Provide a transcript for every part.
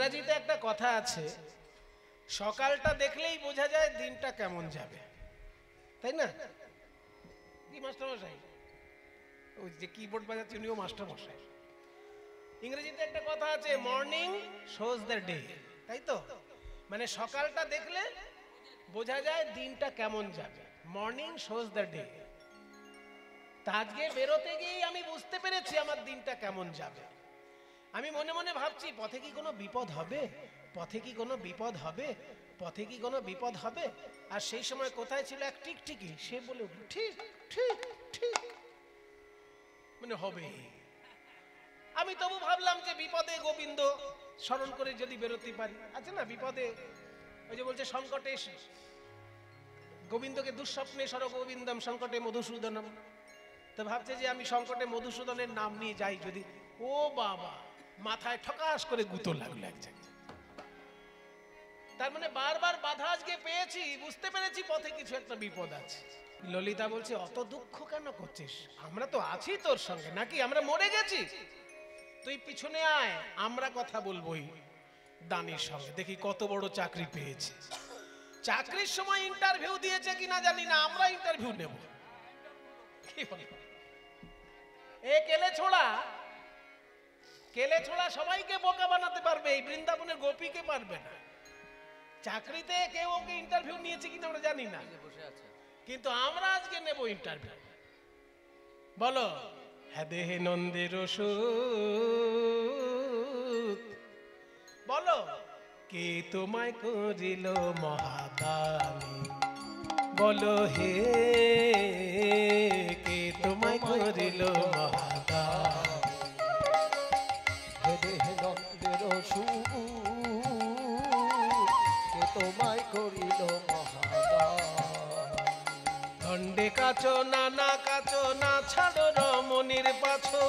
ইংরেজিতে একটা কথা আছে, সকালটা দেখলেই বোঝা যায় দিনটা কেমন যাবে, তাই না? কি মাস্টার মশাই? ওই যে কিবোর্ড বাজাচ্ছে উনিও মাস্টার মশাই। ইংরেজিতে একটা কথা আছে, মর্নিং শোজ দ্য ডে, তাই তো? মানে সকালটা দেখলে বোঝা যায় দিনটা কেমন যাবে, মর্নিং শোজ দ্য ডে। তা আজকে বেরোতে গিয়েই আমি বুঝতে পেরেছি আমার দিনটা কেমন যাবে। আমি মনে মনে ভাবছি, পথে কি কোনো বিপদ হবে, পথে কি কোনো বিপদ হবে, পথে কি কোনো বিপদ হবে। আর সেই সময় কোথায় ছিল এক টিকটিকি, সে বলে উঠল ঠিক ঠিক ঠিক, মানে হবে। আমি তবু ভাবলাম যে বিপদে গোবিন্দ স্মরণ করে যদি বেরোতে পারি। আছে না বিপদে, ওই যে বলছে সংকটে গোবিন্দকে দুঃস্বপ্নে সর গোবিন্দম সংকটে মধুসূদনম। তো ভাবছে যে আমি সংকটে মধুসূদনের নাম নিয়ে যাই যদি, ও বাবা, মাথায় ঠকাস করে গুঁতো লাগলো এক জায়গায়। তার মানে বারবার বাধা আজকে পেয়েছি, বুঝতে পেরেছি পথে কিছু একটা বিপদ আছে। ললিতা বলছে, অত দুঃখ কেন করছিস, আমরা তো আছি তোর সঙ্গে, নাকি আমরা মরে গেছি? তুই পিছনে আয়, আমরা কথা বলবোই দানির সঙ্গে, দেখি কত বড় চাকরি পেয়েছে। চাকরির সময় ইন্টারভিউ দিয়েছে কিনা জানি না, আমরা ইন্টারভিউ নেব। কি বল? এ কেলে ছোড়া, কেলে ছোড়া সবাইকে বোকা বানাতে পারবে, এই বৃন্দাবনের গোপীকে পারবে না। চাকরিতে কেউ ওকে ইন্টারভিউ নিয়েছে কিনা আমরা জানি না, কিন্তু আমরা আজকে নেব ইন্টারভিউ। বলো, হ্যাঁ দেহে নন্দের সুত, বলো কে তোমায় করিল মহাদানী, বলো হে কে তোমায় করিল মহাদানী, হে দেহে নন্দের সুত, কে তোমায় করিল মহাদানী। দণ্ডে কাচো নানা কাচো না ছাড়ো রমণীর পাছো,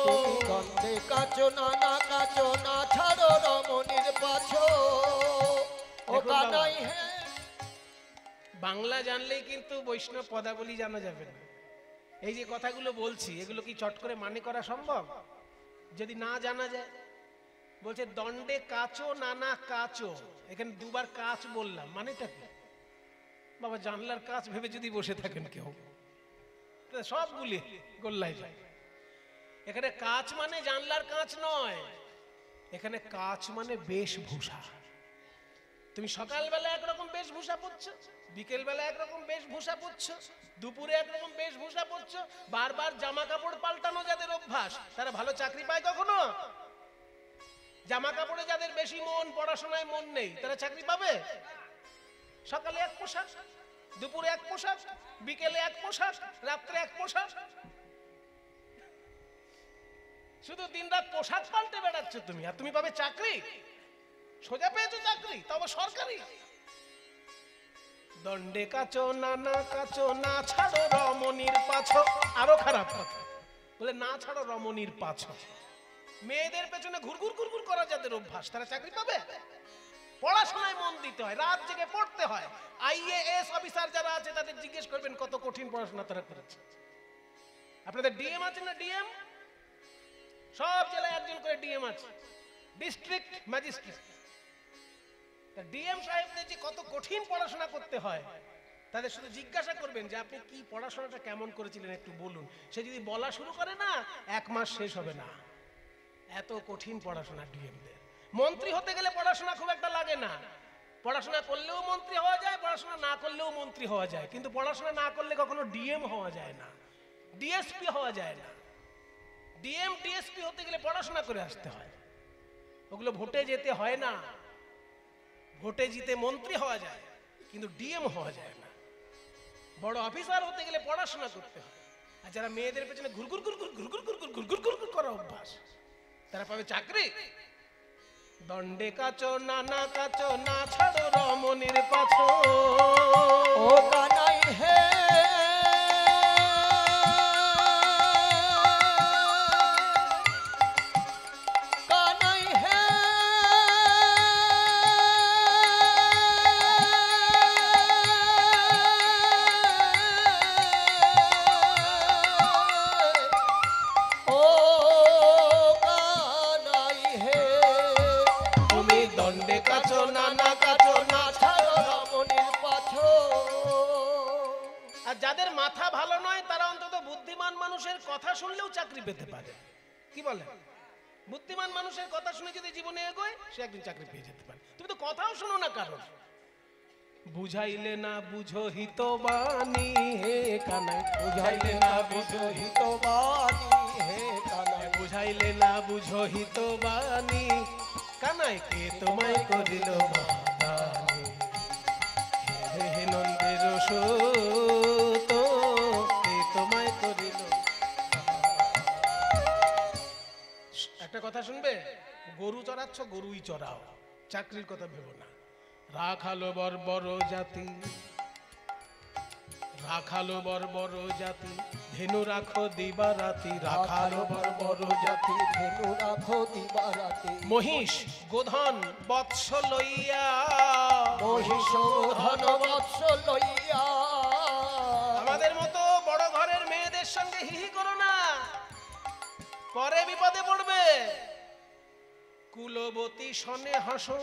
তুমি দণ্ডে কাচো নানা কাচো না ছাড়ো রমণীর পাছো। ও কানাই হে, বাংলা জানলেই কিন্তু বৈষ্ণব পদাবলী জানা যাবে না। এই যে কথাগুলো বলছি, এগুলো কি চট করে মানে করা সম্ভব যদি না জানা যায়? বলছে দণ্ডে কাচো নানা কাচো, এখানে দুবার কাচ বললাম, মানেটা কি? বাবা জানলার কাচ ভেবে যদি বসে থাকেন কেউ, সবগুলি গোল্লায় যায়। এখানে কাচ মানে জানলার কাচ নয়, এখানে কাচ মানে বেশভূষা। তুমি সকালবেলা একরকম বেশভূষা পরছো, বিকেল বেলা একরকম বেশভূষা পরছো, দুপুরে একরকম বেশভূষা পরছো। বারবার জামা কাপড় পাল্টানো যাদের অভ্যাস, তারা ভালো চাকরি পায় কখনো? জামা কাপড়ে যাদের বেশি মন, পড়াশোনায় মন নেই, তারা চাকরি পাবে? সকালে এক পোশাক, দুপুরে এক পোশাক, বিকেলে এক পোশাক, রাত্রে এক পোশাক, শুধু দিনরাত পোশাক পাল্টে বেড়াচ্ছ তুমি, আর তুমি পাবে চাকরি? সোজা পেয়েছো চাকরি, তবে সরকারি। দণ্ডে কাচো নানা কাচো না ছাড়ো রমণীর পাছো, আরো খারাপ কথা, বলে না ছাড়ো রমণীর পাছো। মেয়েদের পেছনে ঘুরঘুর ঘুরঘুর করা যাদের অভ্যাস, তারা চাকরি পাবে? পড়াশোনায় মন দিতে হয়, রাত জেগে পড়তে হয়। আইএএস অফিসার যারা আছে তাদের জিজ্ঞেস করবেন কত কঠিন পড়াশোনা তারা করেছে। আপনাদের ডিএম আছে না? ডিএম, সব জেলায় একজন করে ডিএম আছে, ডিস্ট্রিক্ট ম্যাজিস্ট্রেট। ডিএম সাহেবদের যে কত কঠিন পড়াশোনা করতে হয়, তাদের শুধু জিজ্ঞাসা করবেন যে আপনি কি পড়াশোনাটা কেমন করেছিলেন একটু বলুন। সে যদি বলা শুরু করে না, এক মাস শেষ হবে না, এত কঠিন পড়াশোনা ডিএমদের। মন্ত্রী হতে গেলে পড়াশোনা খুব একটা লাগে না, পড়াশোনা করলেও মন্ত্রী হওয়া যায়, পড়াশোনা না করলেও মন্ত্রী হওয়া যায়, কিন্তু পড়াশোনা না করলে কখনো ডিএম হওয়া যায় না, ডিএসপি হওয়া যায় না। ডিএম ডিএসপি হতে গেলে পড়াশোনা করে আসতে হয়, ওগুলো ভোটে যেতে হয় না। ভোটে জিতে মন্ত্রী হওয়া যায়, কিন্তু ডিএম হওয়া যায় না। বড় অফিসার হতে গেলে পড়াশোনা করতে হয়। আর যারা মেয়েদের পেছনে ঘুরঘুর ঘুরঘুর ঘুরঘুর ঘুরঘুর ঘুরঘুর ঘুরঘুর করা অভ্যাস, তারা পাবে চাকরি? দণ্ডে কাচো নানা কাচো না ছাড়ো রমণীর পাছো, ও কানাই হে, কানাই হে, ও কানাই হে। নন্দে কাছো নানা কাছো না ছাড়ো রমণীর পাছো। আর যাদের মাথা ভালো নয় তারা অন্তত বুদ্ধিমান মানুষের কথা শুনলেও চাকরি পেতে পারে। কি বলে? বুদ্ধিমান মানুষের কথা শুনে যদি জীবনে এগোয় সে একদিন চাকরি পেয়ে যেতে পারে। তুমি তো কথাও শোনো না কারণ। বুঝাইলে না বুঝো হিতবাণী হে কানাই, বুঝাইলে না বুঝো হিতবাণী হে কানাই, বুঝাইলে না বুঝো হিতবাণী কানাই কে তোমায় করিল মহাদানী। হে হে নন্দের সুত কে তোমায় করিল। একটা কথা শুনবে, গরু চড়াচ্ছ গরুই চড়াও, চাকরির কথা ভেবো না। রাখালো বর্বর জাতি, রাখালো বর্বর জাতি ধেনু রাখো দিবারাতি, রাখালো বর্বর জাতি ধেনু রাখো দিবারাতি। মহিষ গোধন বৎস লইয়া, মহিষ ধন বৎস লইয়া। আমাদের মতো বড় ঘরের মেয়েদের সঙ্গে হিহি করো না, পরে বিপদে পড়বে। কুলবতী সনে হাসো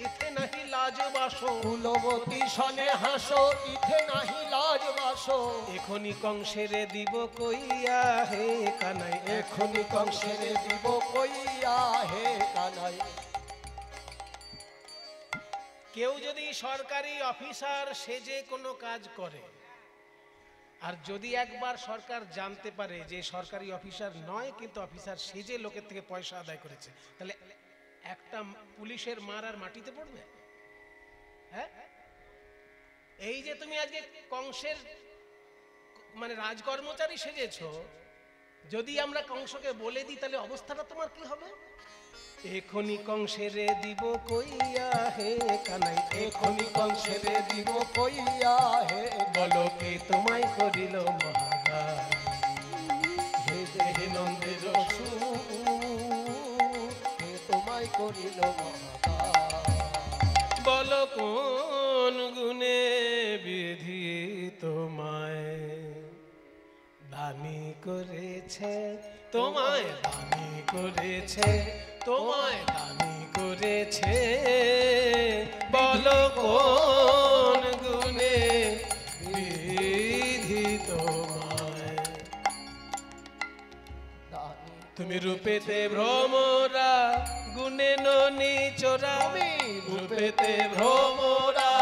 ইথে নাহি লাজ বাসো, কুলবতী সনে হাসো ইথে নাহি লাজ বাসো। এখনি কংসেরে দিব কইয়া হে কানাই, এখনি কংসেরে দিব কইয়া হে কানাই। কেউ যদি সরকারি অফিসার সেজে কোনো কাজ করে, আর যদি একবার সরকার জানতে পারে যে সরকারি অফিসার নয় কিন্তু অফিসার সেজে লোকের থেকে পয়সা আদায় করেছে, তাহলে একটা পুলিশের মার আর মাটিতে পড়বে? হ্যাঁ, এই যে তুমি আজকে কংসের মানে রাজকর্মচারী সেজেছো, যদি আমরা কংসকে বলে দিই তাহলে অবস্থাটা তোমার কি হবে? এখনি কংসেরে দিব কইয়া হে কানাই, এখনি কংসেরে দিব কইয়া হে। বলো কে তোমায় করিল মহাদানী। হে হে নন্দের সুত কে তোমায় করিল মহাদানী। বলো কোন গুণে বিধি তোমায় দানি করেছে, তোমায় দানি করেছে, তোমায় দানি করেছে। বলো কোন গুণে বিধি তোমায়। তুমি রূপেতে ভ্রমরা গুণে ননি চোরা, তুমি রূপেতে ভ্রমরা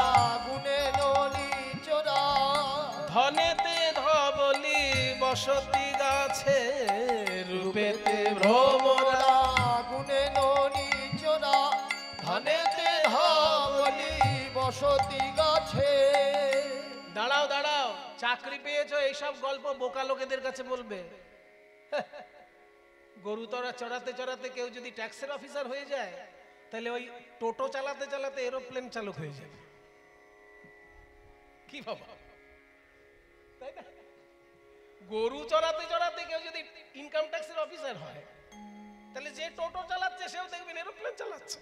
গুণে ননি চোরা। ধনেতে ধবলি বসতি গাছে, রূপেতে ভ্রমরা গুণে ননি চোরা। ধনেতে ধবলি বসতি গাছে। দাঁড়াও দাঁড়াও, চাকরি পেয়েছো এইসব গল্প বোকা লোকেদের কাছে বলবে। গরু তোরা চড়াতে চড়াতে কেউ যদি ট্যাক্সের অফিসার হয়ে যায়, তাহলে ওই টোটো চালাতে চালাতে এরোপ্লেন চালক হয়ে যাবে। কি বাবা, তাই না? গরু চড়াতে চড়াতে কেউ যদি ইনকাম ট্যাক্সের অফিসার হয়, তাহলে যে টোটো চালাচ্ছে সেও দেখবেন এরোপ্লেন চালাচ্ছে।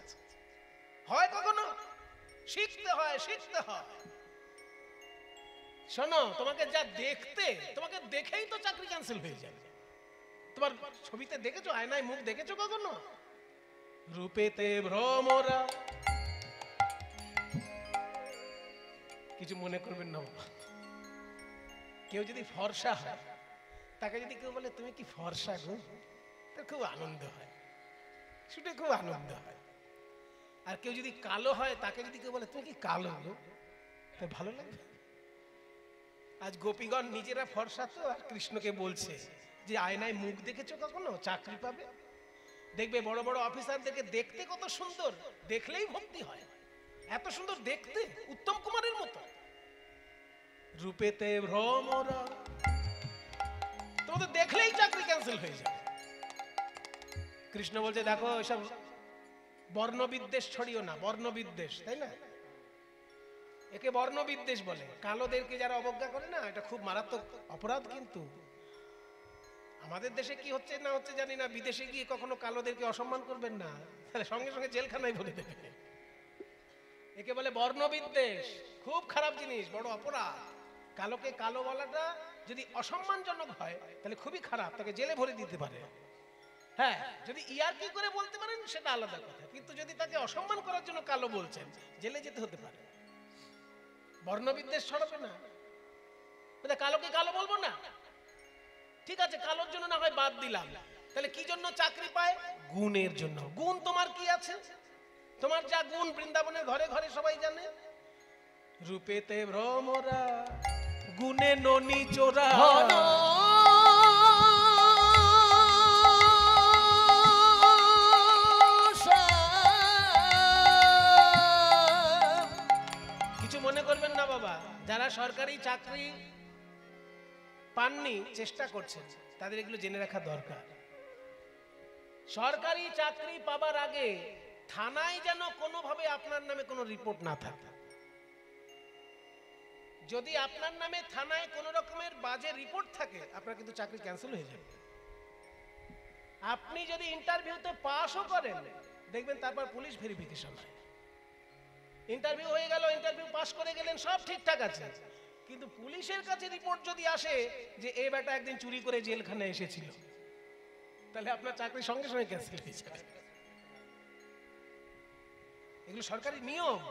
হয় কখনো? শিখতে হয়, শিখতে হয়। শোনো, তোমাকে যা দেখতে, তোমাকে দেখেই তো চাকরি ক্যান্সেল হয়ে যাবে। তোমার ছবিতে দেখেছো, আয়নায় মুখ দেখেছো কখনো? রূপেতে ভ্রমরা, কিছু মনে করবেন না বাবা। কেউ যদি ফর্সা হয়, তাকে যদি কেউ বলে তুমি কি ফর্সা গো, তার খুব আনন্দ হয়, শুনে খুব আনন্দ হয়। আর কেউ যদি কালো হয়, তাকে যদি কেউ বলে তুমি কি কালো গো, তার ভালো লাগবে। আজ গোপীগণ নিজেরা ফর্সা তো, আর কৃষ্ণকে বলছে যে আয়নায় মুখ দেখেছো কখনো, চাকরি পাবে। দেখবে বড় বড় অফিসারদেরকে দেখতে কত সুন্দর, দেখলেই ভক্তি হয়, এত সুন্দর দেখতে, উত্তম কুমারের মতো। রূপেতে ভ্রমরা, তোমাদের দেখলেই চাকরি ক্যান্সেল হয়ে যাবে। কৃষ্ণ বলছে দেখো এসব বর্ণবিদ্বেষ ছড়িও না, বর্ণবিদ্বেষ, তাই না? একে বর্ণবিদ্বেষ বলে। কালোদেরকে যারা অবজ্ঞা করে না, এটা খুব মারাত্মক অপরাধ। কিন্তু আমাদের দেশে কি হচ্ছে না হচ্ছে জানি না, বিদেশে গিয়ে কখনো কালোদেরকে অসম্মান করবেন না, তাহলে সঙ্গে সঙ্গে জেলখানায় ভরে দেবে। একে বলে বর্ণবিদ্বেষ, খুব খারাপ জিনিস, বড় অপরাধ। কালোকে কালো বলাটা যদি অসম্মানজনক হয় তাহলে খুবই খারাপ, তাকে জেলে ভরে দিতে পারে। হ্যাঁ, যদি ইয়ার্কি করে বলতে পারেন সেটা আলাদা কথা, কিন্তু যদি তাকে অসম্মান করার জন্য কালো বলছেন, জেলে যেতে হতে পারে। বর্ণবিদ্বেষ ছড়াবে না, কালোকে কালো বলবো না, ঠিক আছে, কালোর জন্য না হয় বাদ দিলাম, তাহলে কি জন্য চাকরি পায়? গুণের জন্য। গুণ তোমার কি আছে? তোমার যা গুণ বৃন্দাবনের ঘরে ঘরে সবাই জানে। রূপেতে ভ্রমরা, গুণে ননি চোরা। কিছু মনে করবেন না বাবা, যারা সরকারি চাকরি পাননি, চেষ্টা করছেন, তাদের এগুলো জেনে রাখা দরকার। সরকারি চাকরি পাবার আগে থানায় যেন কোনোভাবে আপনার নামে কোনো রিপোর্ট না থাকে। যদি আপনার নামে থানায় কোনো রকমের বাজে রিপোর্ট থাকে, আপনার কিন্তু চাকরি ক্যান্সেল হয়ে যাবে। আপনি যদি ইন্টারভিউতে পাসও করেন, দেখবেন তারপর পুলিশ ভেরিফিকেশন হয়। ইন্টারভিউ হয়ে গেল, ইন্টারভিউ পাস করে গেলেন, সব ঠিকঠাক আছে, কিন্তু পুলিশের কাছে রিপোর্ট যদি আসে যে এই বেটা একদিন চুরি করে জেলখানে এসেছিল, তাহলে আপনার চাকরি সঙ্গে সঙ্গে ক্যান্সেল হয়ে যাবে। এগুলো সরকারি নিয়ম।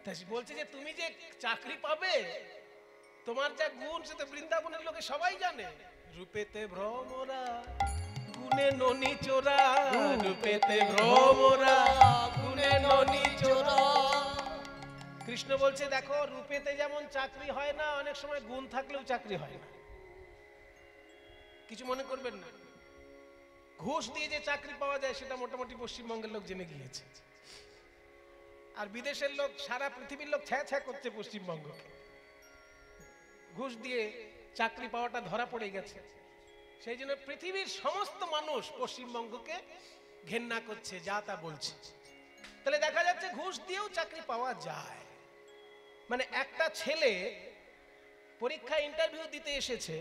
তাই বলছে যে তুমি যে চাকরি পাবে, তোমার যা গুণ সেটা বৃন্দাবনের লোকে সবাই জানে। রূপেতে ভ্রমরা, গুণে ননি চোরা। রূপেতে ভ্রমরা, গুণে ননি চোরা। কৃষ্ণ বলছে দেখো, রূপেতে যেমন চাকরি হয় না, অনেক সময় গুণ থাকলেও চাকরি হয় না। কিছু মনে করবেন না, ঘুষ দিয়ে যে চাকরি পাওয়া যায় সেটা মোটামুটি পশ্চিমবঙ্গের লোক জেনে গিয়েছে, আর বিদেশের লোক, সারা পৃথিবীর লোক ছ্যা ছ্যা করছে পশ্চিমবঙ্গকে। ঘুষ দিয়ে চাকরি পাওয়াটা ধরা পড়ে গেছে, সেই জন্য পৃথিবীর সমস্ত মানুষ পশ্চিমবঙ্গকে ঘেন্না করছে, যা তা বলছে। তাহলে দেখা যাচ্ছে ঘুষ দিয়েও চাকরি পাওয়া যায়। মানে একটা ছেলে পরীক্ষা ইন্টারভিউ দিতে এসেছে,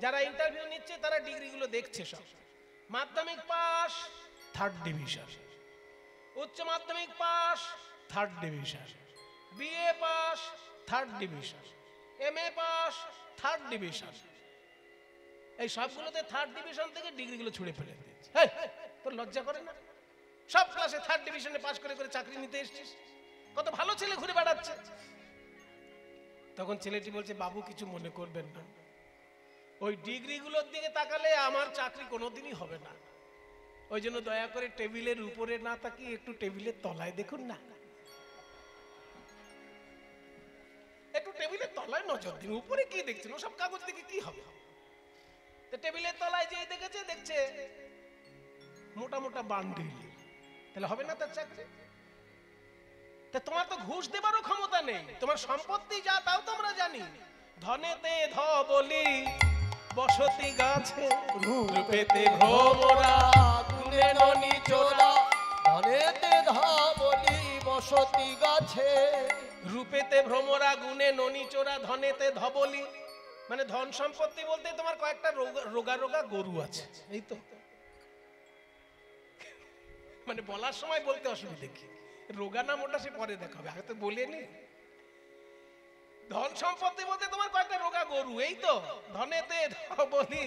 যারা ইন্টারভিউ নিচ্ছে তারা ডিগ্রিগুলো দেখছে, সব মাধ্যমিক পাস, থার্ড ডিভিশন, উচ্চ মাধ্যমিক pass, third division, BA pass, third division, MA pass, third division. এই সবগুলোতে থার্ড ডিভিশন থেকে ডিগ্রিগুলো ছুঁড়ে ফেলে দিয়েছে। তোর লজ্জা করে না? সব ক্লাসে থার্ড ডিভিশনে পাস করে করে চাকরি নিতে এসেছিস, কত ভালো ছেলে ঘুরে বেড়াচ্ছে। তখন ছেলেটি বলছে, বাবু কিছু মনে করবেন না, ওই ডিগ্রিগুলোর দিকে তাকালে আমার চাকরি কোনোদিনই হবে না, ওই জন্য দয়া করে টেবিলের উপরে না তাকিয়ে একটু টেবিলের তলায় দেখুন না, একটু টেবিলের তলায় নজর দিন, উপরে কি দেখছেন, ওসব কাগজ দেখে কি হবে? টেবিলের তলায় যে দেখেছে, দেখছে মোটা মোটা বান্ডিল, তাহলে হবে না তার চাকরি? তোমার তো ঘুষ দেবারও ক্ষমতা নেই, তোমার সম্পত্তি যা তাও তো আমরা জানি। ধনেতে ধ বলি, বসতি গাছে, রূপেতে ভ্রমরা, গুণে ননি চোরা। ধনেতে ধ বলি, বসতি গাছে। রূপেতে ভ্রমরা, গুণে ননি চোরা, ধনেতে ধবলি, মানে ধন সম্পত্তি বলতে তোমার কয়েকটা রোগা রোগা গরু আছে, এই তো। মানে বলার সময় বলতে অসুবিধে কি, রোগা না মোটা সে পরে দেখাবে, আগে তো বলে নি। ধন সম্পত্তি বলতে তোমার কয়েকটা রোগা গরু, এই তো। ধনেতে ধবলি,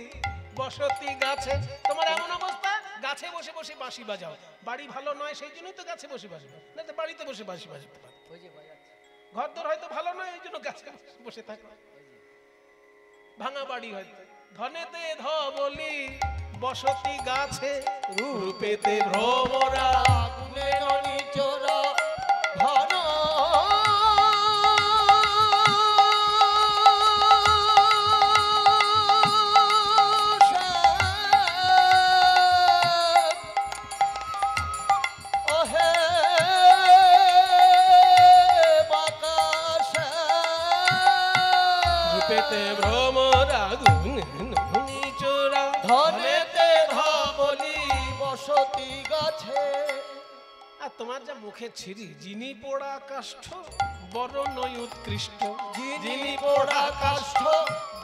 বসতি গাছে। তোমার এমন অবস্থা, গাছে বসে বসে বাঁশি বাজাও। বাড়ি ভালো নয় সেই জন্যই তো গাছে বসে বাঁশি বাজাও, না তো বাড়িতে বসে বাঁশি বাজাতে পারো। ঘরদোর হয়তো ভালো নয়, এই জন্য গাছে বসে থাকো, ভাঙা বাড়ি হয়তো। ধনেতে ধবলি, বসতি গাছে, রূপেতে ভ্রমরা, গুণে ননি চোরা। ধন রূপেতে ভ্রমরা, গুণে ননি চোরা। ধনেতে ধবলি, বসতি গাছে। আর তোমার যা মুখে ছিরি, যিনি পোড়া কাষ্ঠ, বরণ উৎকৃষ্ট। যিনি পোড়া কাষ্ঠ,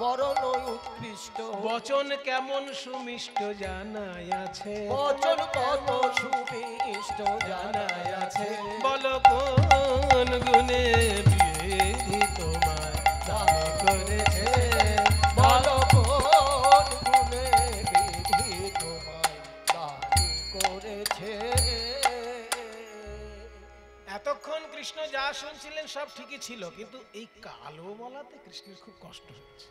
বরণ উৎকৃষ্ট। বচন কেমন সুমিষ্ট জানাই আছে, বচন কত সুমিষ্ট জানাই আছে। বল কোন গুণে বিধি তোমার দামি করেছে, বল কোন গুণে বিধি এতক্ষণ কৃষ্ণ যা শুনছিলেন সব ঠিকই ছিল, কিন্তু এই কালো বলাতে কৃষ্ণের খুব কষ্ট হচ্ছে,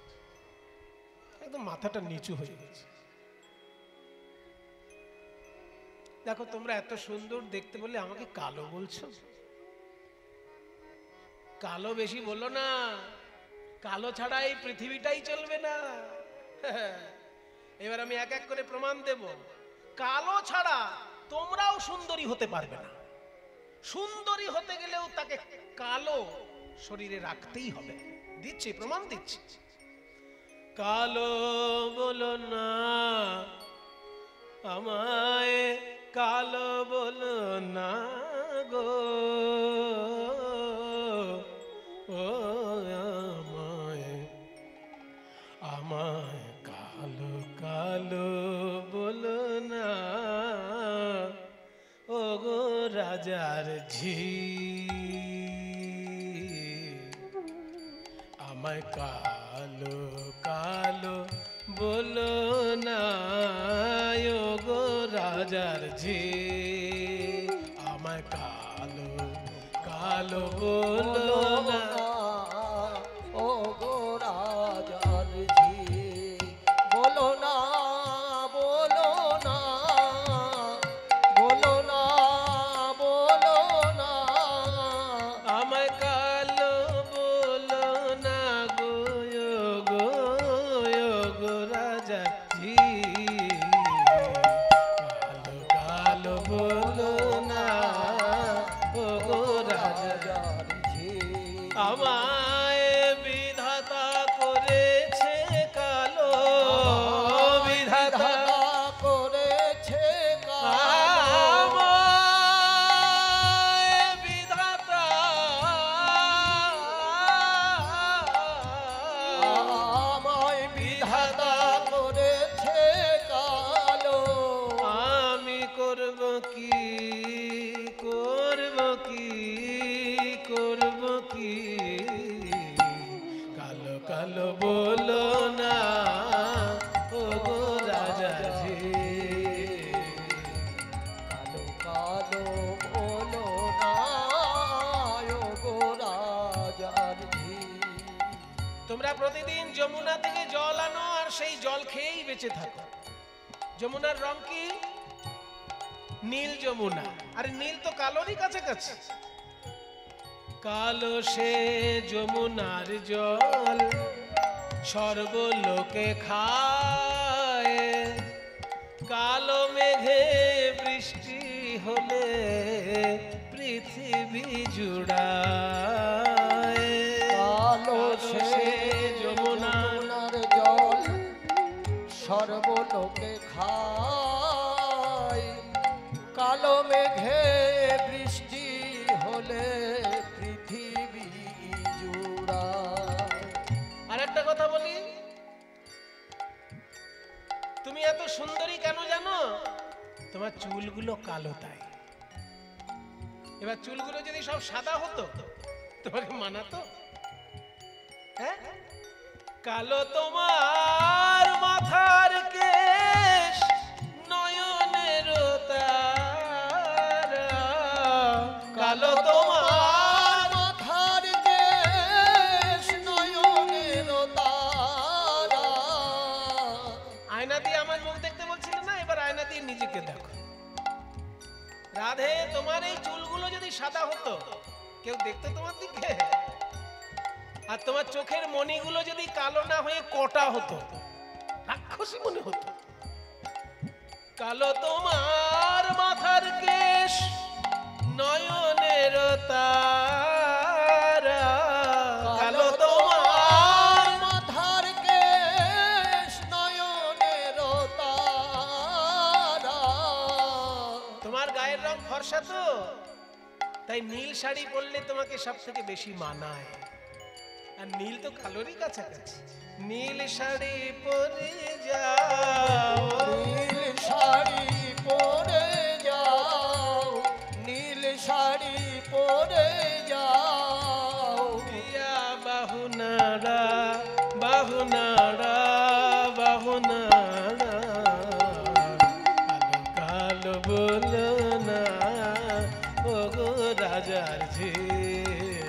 একদম মাথাটা নিচু হয়ে গেছে। দেখো তোমরা এত সুন্দর দেখতে বলে আমাকে কালো বলছো? কালো বেশি বলো না, কালো ছাড়া এই পৃথিবীটাই চলবে না। এবার আমি এক এক করে প্রমাণ দেব, কালো ছাড়া তোমরাও সুন্দরী হতে পারবে না। সুন্দরী হতে গেলেও তাকে কালো শরীরে রাখতেই হবে। দিচ্ছি, প্রমাণ দিচ্ছি। কালো বলো না আমায়, কালো বলো না গো, ও আমায়, আমায় কালো কালো বলো না, ও গো রাজার ঝি, আমায় কালো কালো বলো না, ও গো রাজার ঝি, আমায় কালো কালো বলো না, ও গো রাজার ঝি, বলো না, বলো না, বলো না, বলো না, আমায় কালো বলো না গো, গো গো রাজা জি, কালো কালো বলো না, ও গো রাজার ঝি, আমায় বিধাতা করেছে কালো, বিধাতা করেছে আমায় বিধাতা, আমায় বিধাতা করেছে কালো, আমি করব কি, করব কি, করব কি, কালো কালো বলো না, ও গো রাজা জি, কালো কালো বলো না, ও গো রাজার ঝি। তোমরা প্রতিদিন যমুনা থেকে জল আনো আর সেই জল খেয়েই বেঁচে থাকো। যমুনার রং কি? নীল যমুনা। আর নীল তো কালোরই কাছাকাছি। কালো সে যমুনার জল সর্বলোকে খায়, কালো মেঘে বৃষ্টি হলে পৃথিবী জুড়ায়, কালো সে যমুনার জল সর্বলোকে খায়, কালো মেঘে বৃষ্টি হলে পৃথিবী জুড়ায়। আর একটা কথা বলি, তুমি এত সুন্দরী কেন জানো? তোমার চুলগুলো কালো তাই। এবার চুলগুলো যদি সব সাদা হতো তোমাকে মানাতো? হ্যাঁ, কালো তোমার মাথার কেশ, নয়নের তারা, কালো তোমার মাথার কেশ, নয়নের তারা। আয়না দিয়ে আমার মুখ দেখতে বলছিলে না, এবার আয়না দিয়ে নিজেকে দেখো। রাধে, তোমার এই চুলগুলো যদি সাদা হতো কেউ দেখতো তোমার দিকে? আর তোমার চোখের মণিগুলো যদি কালো না হয়ে কটা হতো, রাক্ষসী মনে হতো। কালো তোমার মাথার কেশ, নয়নের তারা, কালো তোমার মাথার কেশ, নয়নের তারা। তোমার গায়ের রং ফর্সা তো, তাই নীল শাড়ি পরলে তোমাকে সব থেকে বেশি মানায়। আর নীল তো কালোরই কাছাকাছি। নীল শাড়ি পরে যাও, নীল শাড়ি পরে যাও, নীল শাড়ি পরে যাও। প্রিয়া বাহু নাড়া, বাহু নাড়া, বাহু নাড়া, কালো কালো বলো না, রাজার ঝি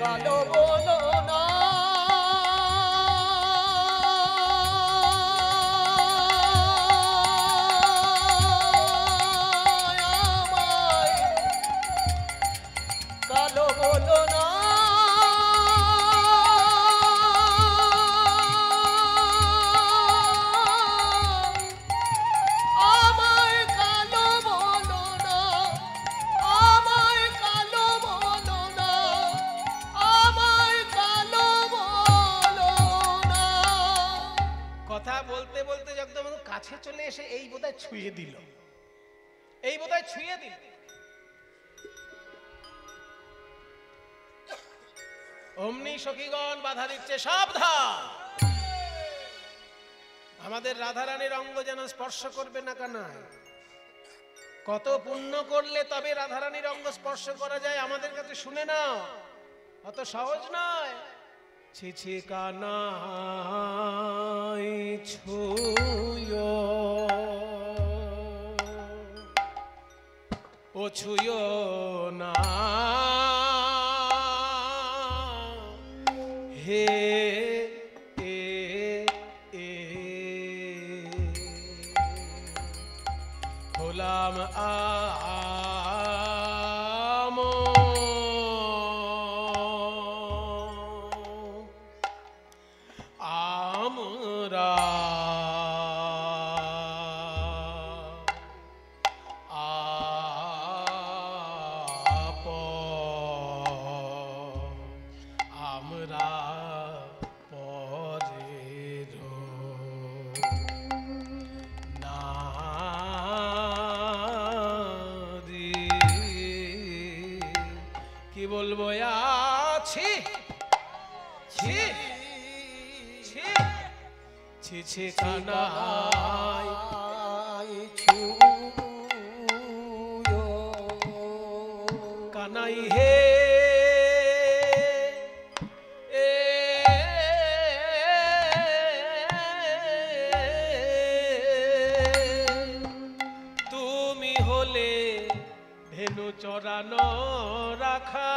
কালো বলো না আমায়, কালো বলো না আমায়, কালো বলো না আমায়, কালো বলো না আমায়, কালো বলো না। কথা বলতে বলতে একদম কাছে চলে এসে এই বোধহয় ছুঁয়ে দিল, এই বোধহয় ছুঁয়ে দিল। অমনি সখীগণ বাধা দিচ্ছে, সাবধান, আমাদের রাধারানীর অঙ্গ যেন স্পর্শ করবে না কানাই। কত পুণ্য করলে তবে রাধারানীর অঙ্গ স্পর্শ করা যায় আমাদের কাছে শুনে নাও, অত সহজ নয়। ছি ছি কানাই ছুঁয়ো, ও ছুঁয়ো না হে হলাম আমরা আমরা পরের নারী। কি বলবো আছি, ছি ছি ছি ছি কানাই ছুঁয়ো, কানাই হে এ তুমি হলে ধেনু চরানো রাখা,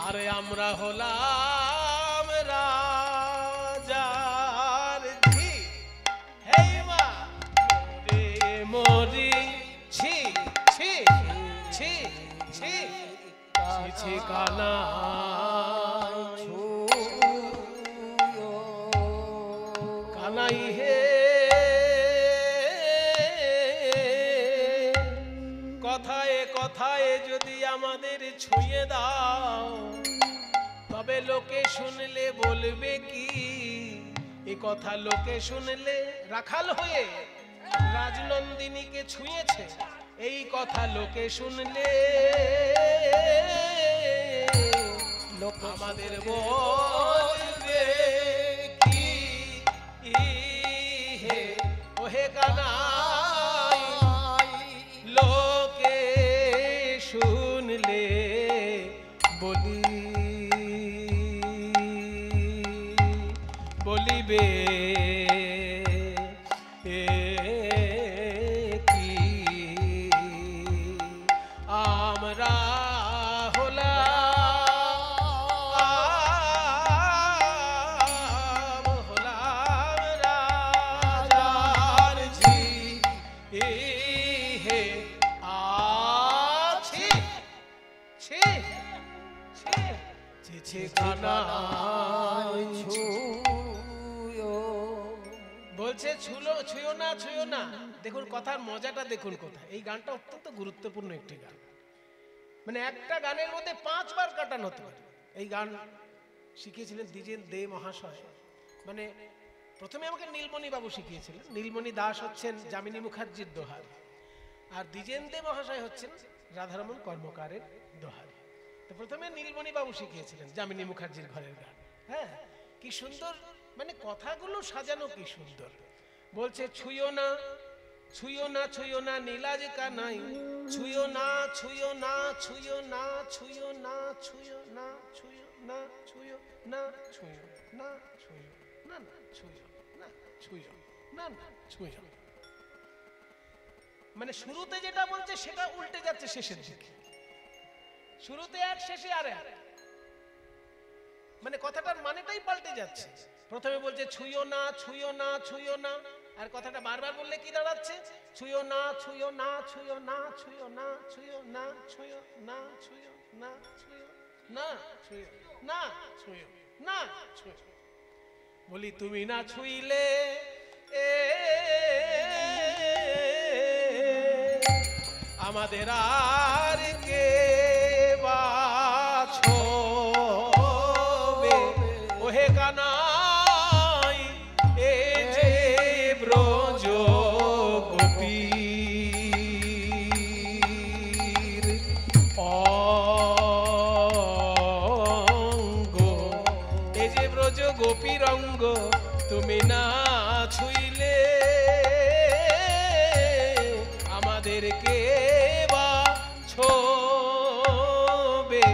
আরে আমরা হলাম রাজার ঝি। হেই মা রে মরি ছি ছি ছি ছি ছি ছি কানাই ছুঁয়ো, কানাই হে। কথায় কথায় যদি আমাদের ছুঁয়ে দাও তবে লোকে শুনলে বলবে কি, এ কথা লোকে শুনলে রাখাল হয়ে রাজনন্দিনীকে ছুঁয়েছে, এই কথা লোকে শুনলে লোক আমাদের বলবে কি হে ওহে কানাই, লোকে শুনলে বলিবে কি আমরা হলাম রাজার ঝি হে আছি ছি ছি ছি ছি কানাই ছুঁয়ো, বলছে ছুঁয়ো না ছুঁয়ো না। দেখুন কথার মজাটা দেখুন কোথায়। এই গানটা অত্যন্ত গুরুত্বপূর্ণ একটি গান, মানে একটা গানের মধ্যে 5 বার কাটানো হতে পারে। এই গান শিখিয়েছিলেন দ্বিজেন দে মহাশয়, মানে প্রথমে আমাকে নীলমণি বাবু শিখিয়েছিলেন। নীলমণি দাস হচ্ছেন যামিনী মুখার্জির দোহার, আর দ্বিজেন দে মহাশয় হচ্ছেন রাধারমণ কর্মকারের দোহার। তো প্রথমে নীলমণি বাবু শিখিয়েছিলেন যামিনী মুখার্জির ঘরের গান। হ্যাঁ, কি সুন্দর, মানে কথাগুলো সাজানো কি সুন্দর। বলছে ছুঁয়ো না ছুঁয়ো না ছুঁয়ো না নীলাজ কানাই, ছুঁয়ো না ছুঁয়ো না ছুঁয়ো না ছুঁয়ো না ছুঁয়ো না ছুঁয়ো না ছুঁয়ো না ছুঁয়ো না ছুঁয়ো না ছুঁয়ো না ছুঁয়ো না না ছুঁয়ো না। মানে শুরুতে যেটা বলছে সেটা উল্টে যাচ্ছে শেষের দিকে, শুরুতে এক শেষে আর এক, মানে কথাটার মানেটাই পাল্টে যাচ্ছে। প্রথমে বলছে ছুঁয়ো না ছুঁয়ো না ছুঁয়ো না, আর কথাটা বারবার বললে কি দাঁড়াচ্ছে? ছুঁয়ো না ছুঁয়ো না ছুঁয়ো না ছুঁয়ো না ছুঁয়ো না ছুঁয়ো না ছুঁয়ো না ছুঁয়ো না ছুঁয়ো না ছুঁয়ো না ছুঁয়ো। বলি তুমি না ছুঁইলে আমাদের আর কে বাছবে? ওহে কানাই এ যে ব্রজ গোপীর অঙ্গ, এ যে ব্রজ গোপীর অঙ্গ তুমি না ছুঁইলে আমাদেরকে বা ছোবে।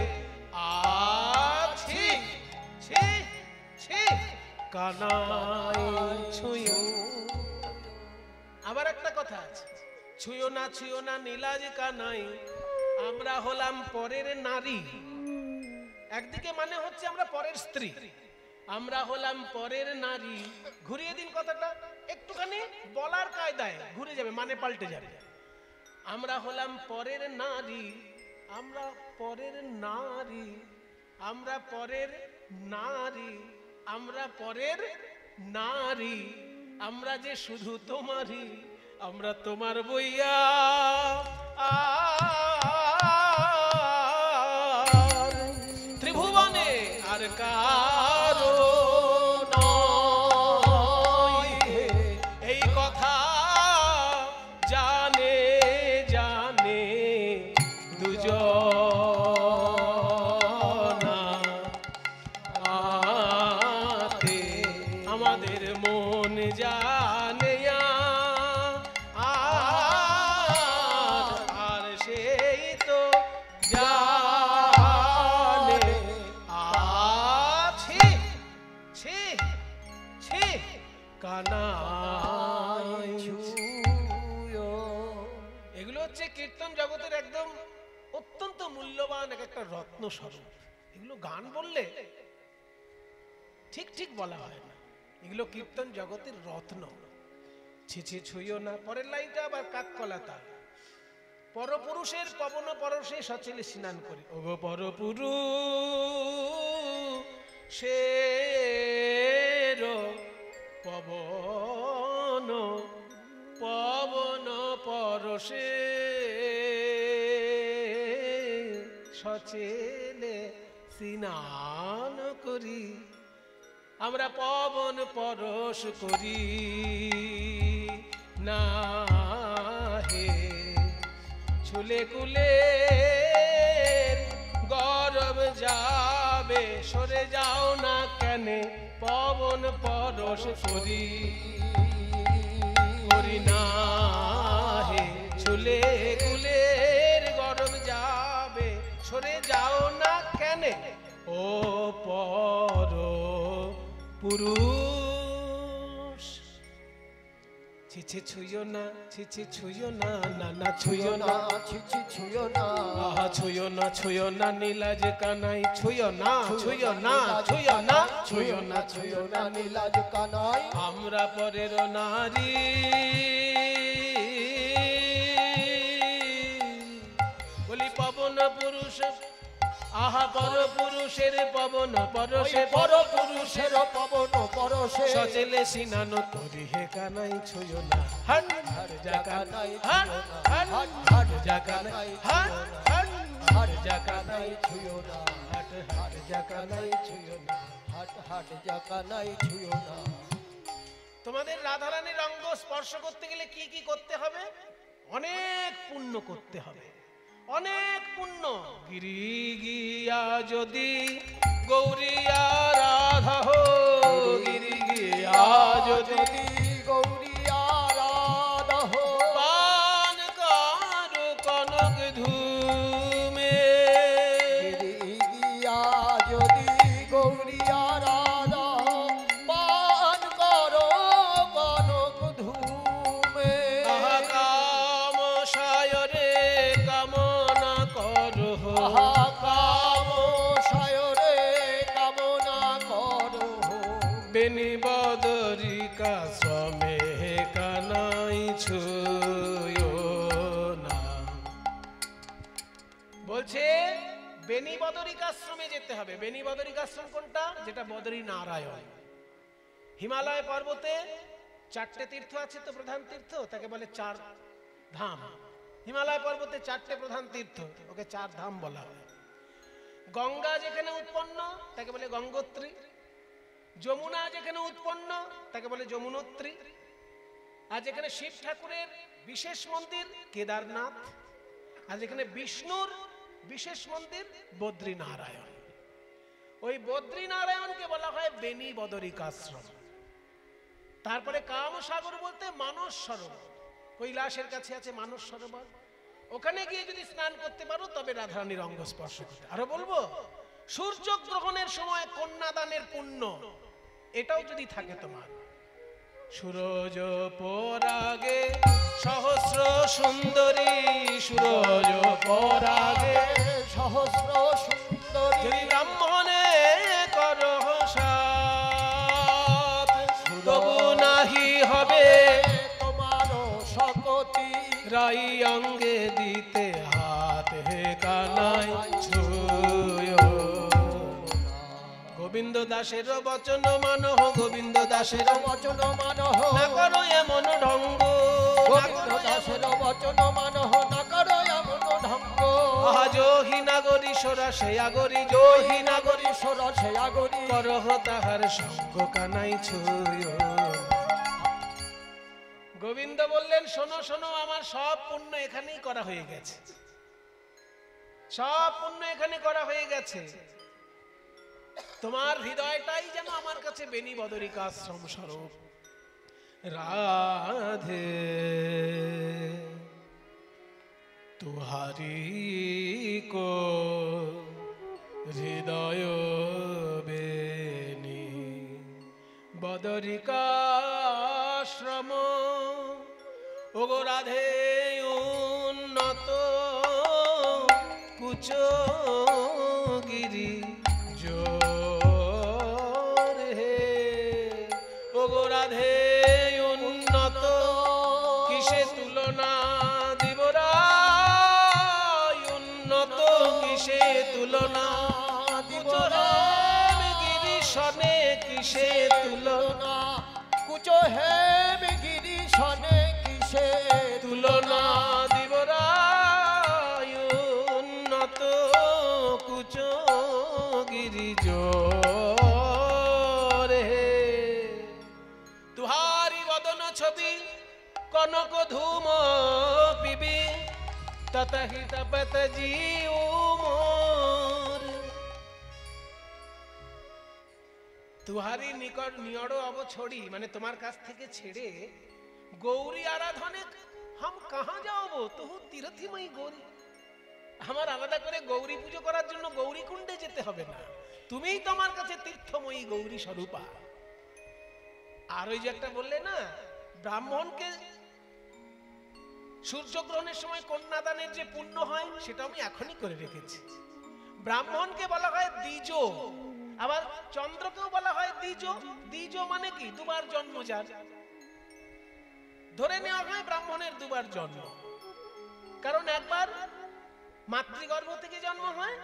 আছি ছি ছি কানাই ছুঁয়ো। আবার একটা কথা আছে, ছুঁয়ো না নীলাজ কানাই, আমরা হলাম পরের নারী। একদিকে মানে হচ্ছে আমরা পরের স্ত্রী, আমরা হলাম পরের নারী। ঘুরিয়ে দিন কথাটা একটুখানি, বলার কায়দায় ঘুরে যাবে, মানে পাল্টে যাবে। আমরা হলাম পরের নারী, আমরা পরের নারী, আমরা পরের নারী, আমরা পরের নারী, আমরা যে শুধু তোমারই, আমরা তোমার বইয়া ত্রিভুবনে আর কারো নয়। এই কথা জানে জানে দুজনা, আতে আমাদের মন জানে আর সেই তো জানে। আছি ছি ছি কানাই ছুঁয়ো। এগুলো হচ্ছে কীর্তন জগতের একদম অত্যন্ত মূল্যবান একটা রত্ন স্বরূপ। এগুলো গান বললে ঠিক ঠিক বলা হয় না, এগুলো কীর্তন জগতের রত্ন। ছি ছি ছুঁয়ো না। পরের লাইনটা আবার কাককলাতা, পরপুরুষের পবন পরশে সচলে স্নান করি। ওগো পরপুরুষের পবন পবন পরশে সচেলে স্নান করি। আমরা পবন পরশ করি না হে, ছুলে কুলে গরব যাবে, সরে যাও না কেন, পবন পরশ করি করি না হে। ছুলে কুলের গরব যাবে, সরে যাও না কেন, ও পর পুরুষ। ছি ছি ছুঁয়ো না, ছি ছি ছুঁয়ো না, না না ছুঁয়ো না, ছি ছি ছুঁয়ো না, আহা ছুঁয়ো না নীলাজ কানাই, ছুঁয়ো না ছুঁয়ো না ছুঁয়ো না ছুঁয়ো না ছুঁয়ো না নীলাজ কানাই। আমরা পরের নারী, বলি পবন পুরুষ, আহা পর পুরুষের পবন পরশে, পর পুরুষের পবন পরশে সচেলে স্নান করি হে কানাই ছুঁয়ো না। হট হট জাকানাই, হট হট হট জাকানাই, হট হট হট জাকানাই ছুঁয়ো না, হট হট জাকানাই ছুঁয়ো না, হাট হাট জাকানাই ছুঁয়ো না। তোমাদের রাধারানীর অঙ্গ স্পর্শ করতে গেলে কি কি করতে হবে? অনেক পুণ্য করতে হবে, অনেক পুণ্য। গিরি গিয়া যদি গৌরিয়া রাধা হো, গিরি গিয়া যদি গৌরিয়া রাধা হো, পান কর কনক ধূমে, গিয়া যদি গৌরিয়া রাধা পান করো কনক বদরিকাশ্রমে কানাই ছুঁয়ো না। বলছে বেনি বদরিকাশ্রমে যেতে হবে। বেনি বদরিকাশ্রম কোনটা? যেটা বদরী নারায়ণ। হিমালয় পর্বতে 4টে তীর্থ আছে তো, প্রধান তীর্থ, তাকে বলে 4 ধাম। হিমালয় পর্বতে 4টে প্রধান তীর্থ, ওকে 4 ধাম বলা হয়। গঙ্গা যেখানে উৎপন্ন তাকে বলে গঙ্গোত্রী, যমুনা যেখানে উৎপন্ন তাকে বলে যমুনোত্রী, আর যেখানে শিব ঠাকুরের বিশেষ মন্দির কেদারনাথ, আর যেখানে বিষ্ণুর বিশেষ মন্দির বদ্রীনারায়ণ। ওই বদ্রীনারায়ণকে বলা হয় বেনি বদরিকাশ্রম। তারপরে কামসাগর বলতে মানস সরোবর, কৈলাসের কাছে আছে মানস সরোবর। ওখানে গিয়ে যদি স্নান করতে পারো তবে রাধারানীর অঙ্গ স্পর্শ করতে। আরো বলবো, সূর্যগ্রহণের সময় কন্যাদানের পুণ্য, এটাও যদি থাকে তোমার। সূরজ পরাগে সহস্র সুন্দরী, সূরজ পরাগে সহস্র সুন্দরী, যদি ব্রাহ্মণে করহ সাপ, তবু নাহি হবে তোমার শকতি, রাই অঙ্গে দিতে হাত, হে কানাই ছুঁয়ো। গোবিন্দ দাসের বচন মানহ, গোবিন্দ দাসের বচন মানহ, না করো এমন ঢঙ্গ, গোবিন্দ দাসের বচন মানহ, না করো এমন ঢঙ্গ। আহা জহি নাগরী সোরা সে আগরি, জহি নাগরী সরসে আগরি, করহ তাহার সঙ্গ, কানাই ছুঁয়ো। গোবিন্দ বললেন, শোনো শোনো, আমার সব পুণ্য এখানেই করা হয়ে গেছে, সব পুণ্য এখানে করা হয়ে গেছে। তোমার হৃদয়টাই যেন আমার কাছে বেনি বদরিকাশ্রম স্বরূপ। রাধে তুহারি কো হৃদয় বেনি বদরিকাশ্রম, ওগো রাধে উন্নত কুচ গিরি জোর হে, ওগো রাধে উন্নত কিসে তুলনা দিবরায়, উন্নত কিসে তুলনা দিবরায়, গিরি সনে কিসে তুলনা, কুচ হেম গিরি সনে কিসে তুলনা দিবরায়, উন্নত কুচ গিরি জোর হে। তুহারি বদন ছবি কনক ধূম পিবি, ততহি তপত জিউ মোর। তুহারি নিকট নিয়ড় অব ছড়ি, মানে তোমার কাছ থেকে ছেড়ে গৌরী আরাধনে হাম কাহা যাবো, তুহু তীর্থিময়ী গৌরী। আমার আলাদা করে গৌরী পুজো করার জন্য গৌরী কুণ্ডে যেতে হবে না, তুমিই তোমার কাছে তীর্থময়ী গৌরী স্বরূপা। আর ওই যে একটা বললে না, ব্রাহ্মণকে সূর্যগ্রহণের সময় কন্যাদানের যে পুণ্য হয়, সেটা আমি এখনই করে রেখেছি। ব্রাহ্মণকে বলা হয় দ্বিজ, আবার চন্দ্রকেও বলা হয় দ্বিজ। দ্বিজ মানে কি? দুবার জন্ম যার। ধরে নেওয়া হয় ব্রাহ্মণের দুবার জন্ম, কারণ একবার মাতৃগর্ভ থেকে জন্ম হয়,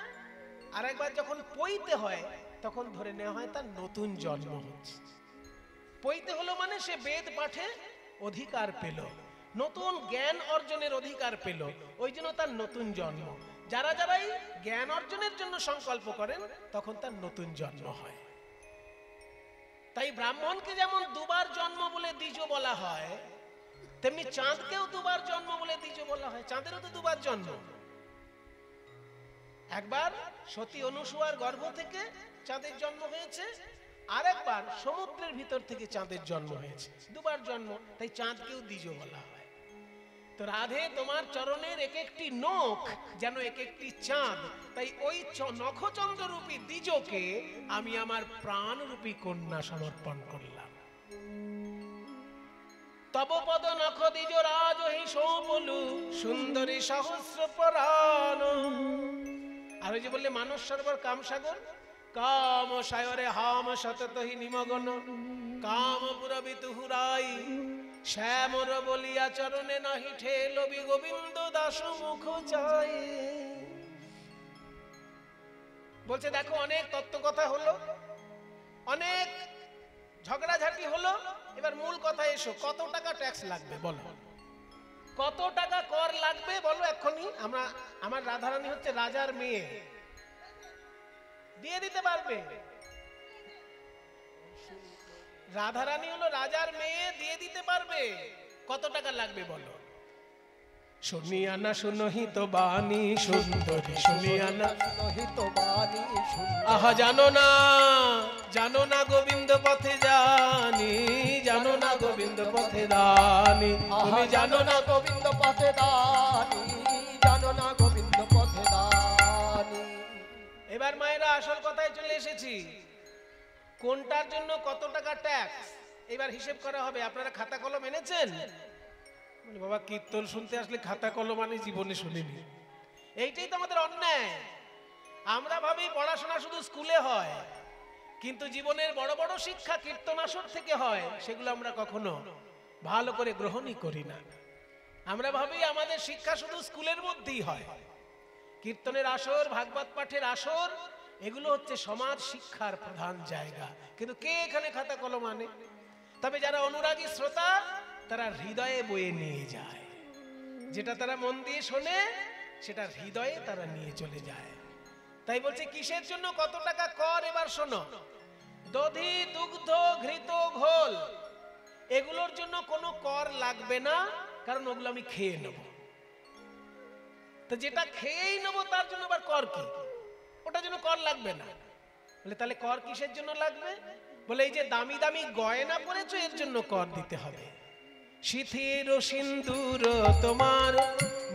আর একবার যখন পৈতে হয় তখন ধরে নেওয়া হয় তার নতুন জন্ম হচ্ছে। পৈতে হলো মানে সে বেদ পাঠে অধিকার পেল, নতুন জ্ঞান অর্জনের অধিকার পেল, ওই জন্য তার নতুন জন্ম। যারা যারাই জ্ঞান অর্জনের জন্য সংকল্প করেন তখন তার নতুন জন্ম হয়। তাই ব্রাহ্মণকে যেমন দুবার জন্ম বলে দ্বিজ বলা হয়, তেমনি চাঁদকেও দুবার জন্ম বলে দ্বিজ বলা হয়। চাঁদেরও তো দুবার জন্ম, একবার সতী অনুসূয়ার গর্ভ থেকে চাঁদের জন্ম হয়েছে, আর একবার সমুদ্রের ভিতর থেকে চাঁদের জন্ম হয়েছে, দুবার জন্ম। তাই চাঁদকেও দ্বিজ বলা হয়। তো রাধে, তোমার চরণের এক একটি নখ যেন এক একটি চাঁদ, তাই ওই নখচন্দ্র রূপী দ্বিজকে আমি আমার প্রাণ রূপী কন্যা সমর্পণ করলাম। তব পদ নখ দ্বিজ রাজহি সৌপলু সুন্দরী সহস্র পরাণ। আর ওই যে বললে মানস সরোবর কামসাগর, কাম সায়রে হাম সততহি নিমগন, কামপুরবি তুহুরাই শ্যামর বলিয়া চরণে নাহি ঠেলবি গোবিন্দ দাস মুখ চাই। বলছে দেখো অনেক তত্ত্ব কথা হলো, অনেক ঝগড়াঝাটি হলো, এবার মূল কথা এসো, কত টাকা ট্যাক্স লাগবে বলো, কত টাকা কর লাগবে বলো এক্ষুনি। আমার রাধারানী হচ্ছে রাজার মেয়ে, দিয়ে দিতে পারবে। রাধারানী হলো রাজার মেয়ে, দিয়ে দিতে পারবে। কত টাকা লাগবে বলো। শুনিয়া না শুনহিত বাণী সুন্দরী, শুনিয়া না শুনহিত বাণী সুন্দরী। আহা জানো না গোবিন্দ পথে জানি, জানো না গোবিন্দ পথে দানি, তুমি জানো না গোবিন্দ পথে দানি, জানো না গোবিন্দ পথে দানি। এবার মায়েরা আসল কথায় চলে এসেছি, কোনটার জন্য কত টাকা ট্যাক্স এবার হিসেব করা হবে। আপনারা খাতা কলম এনেছেন? বলে বাবা কীর্তন শুনতে আসলে খাতা কলম আমি জীবনে শুনিনি। এইটাই তো আমাদের অন্যায়। আমরা ভাবি পড়াশোনা শুধু স্কুলে হয়, কিন্তু জীবনের বড় বড় শিক্ষা কীর্তন আসর থেকে হয়, সেগুলো আমরা কখনো ভালো করে গ্রহণই করি না। আমরা ভাবি আমাদের শিক্ষা শুধু স্কুলের মধ্যেই হয়। কীর্তনের আসর, ভাগবত পাঠের আসর, এগুলো হচ্ছে সমাজ শিক্ষার প্রধান জায়গা। কিন্তু কে এখানে খাতা কলম আনে? তবে যারা অনুরাগী শ্রোতা তারা হৃদয়ে বয়ে নিয়ে যায়, যেটা তারা মন দিয়ে শোনে সেটা হৃদয়ে তারা নিয়ে চলে যায়। তাই বলছে কিসের জন্য কত টাকা কর এবার শোনো। দধি, দুগ্ধ, ঘৃত, ঘোল, এগুলোর জন্য কোনো কর লাগবে না, কারণ ওগুলো আমি খেয়ে নেব। তো যেটা খেয়েই নেবো তার জন্য আবার কর কি? ওটার জন্য কর লাগবে না। বলে তাহলে কর কিসের জন্য লাগবে? বলে এই যে দামি দামি গয়না পরেছো এর জন্য কর দিতে হবে। শিথির সিন্দুর তোমার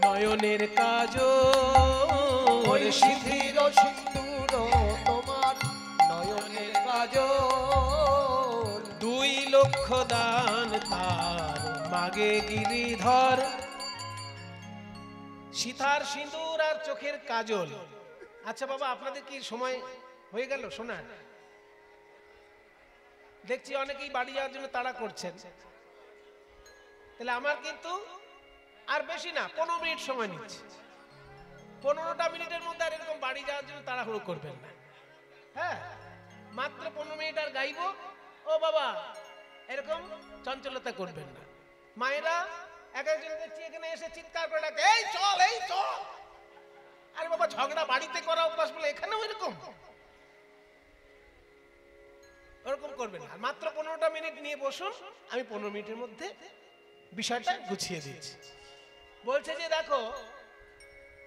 নয়নের কাজল, শিথির সিন্দুর তোমার নয়নের কাজল, 2 লক্ষ দান তার মাগে গিরিধর। সিতার সিঁদুর আর চোখের কাজল। আচ্ছা বাবা আপনাদের কি সময় হয়ে গেল শোনার? দেখছি অনেকেই বাড়ি যাওয়ার জন্য তাড়া করছেন। তাহলে আমার কিন্তু আর বেশি না, 15 মিনিট সময় নিচ্ছে। 15টা মিনিটের মধ্যে আর এরকম বাড়ি যাওয়ার জন্য তাড়াহুড়ো করবেন না। হ্যাঁ, মাত্র 15 মিনিট আর গাইবো। ও বাবা এরকম চঞ্চলতা করবেন না। মায়েরা এক একজন দেখছি এখানে এসে চিৎকার করে ডাকে, এই চল এই চল। আরে বাবা ঝগড়া বাড়িতে করা অভ্যাস বলে এখানেও এরকম? ওরকম করবেন না। মাত্র 15টা মিনিট নিয়ে বসুন, আমি 15 মিনিটের মধ্যে বিষয়টা গুছিয়ে দিচ্ছি। বলছে যে দেখো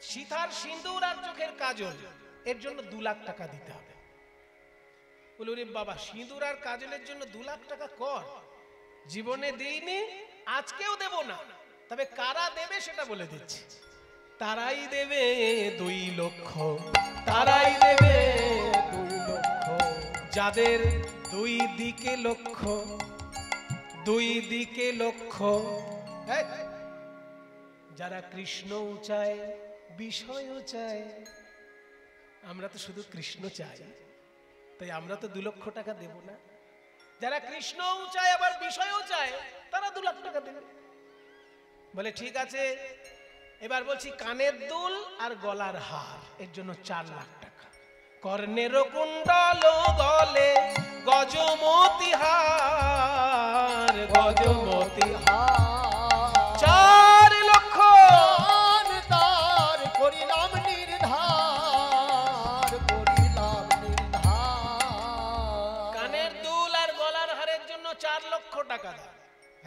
সিতার সিঁদুর আর চোখের কাজল এর জন্য 2 লাখ টাকা দিতে হবে। বলি বাবা সিঁদুর আর কাজলের জন্য 2 লাখ টাকা কর? জীবনে দেইনি, আজকেও দেব না। তবে কারা দেবে সেটা বলে দিচ্ছি। তারাই দেবে 2 লক্ষ, তারাই দেবে 2 লক্ষ, যাদের 2 দিকে লক্ষ্য, 2 দিকে লক্ষ্য। যারা কৃষ্ণ চায়, বিষয় চায়। আমরা তো শুধু কৃষ্ণ চাই, তাই আমরা তো 2 লক্ষ টাকা দেব না। যারা কৃষ্ণ চায় আবার বিষয়ও চায় তারা 2 লাখ টাকা দেবে। বলে ঠিক আছে। এবার বলছি কানের দুল আর গলার হার এর জন্য 4 লাখ টাকা। কর্ণের কুণ্ডল গলে গজমতি হার, গজমতি হার 4 লক্ষ। তার করিলাম নির্ধার, করিলাম নির্ধার। কানের দুল আর গলার হারের জন্য 4 লক্ষ টাকা দাও।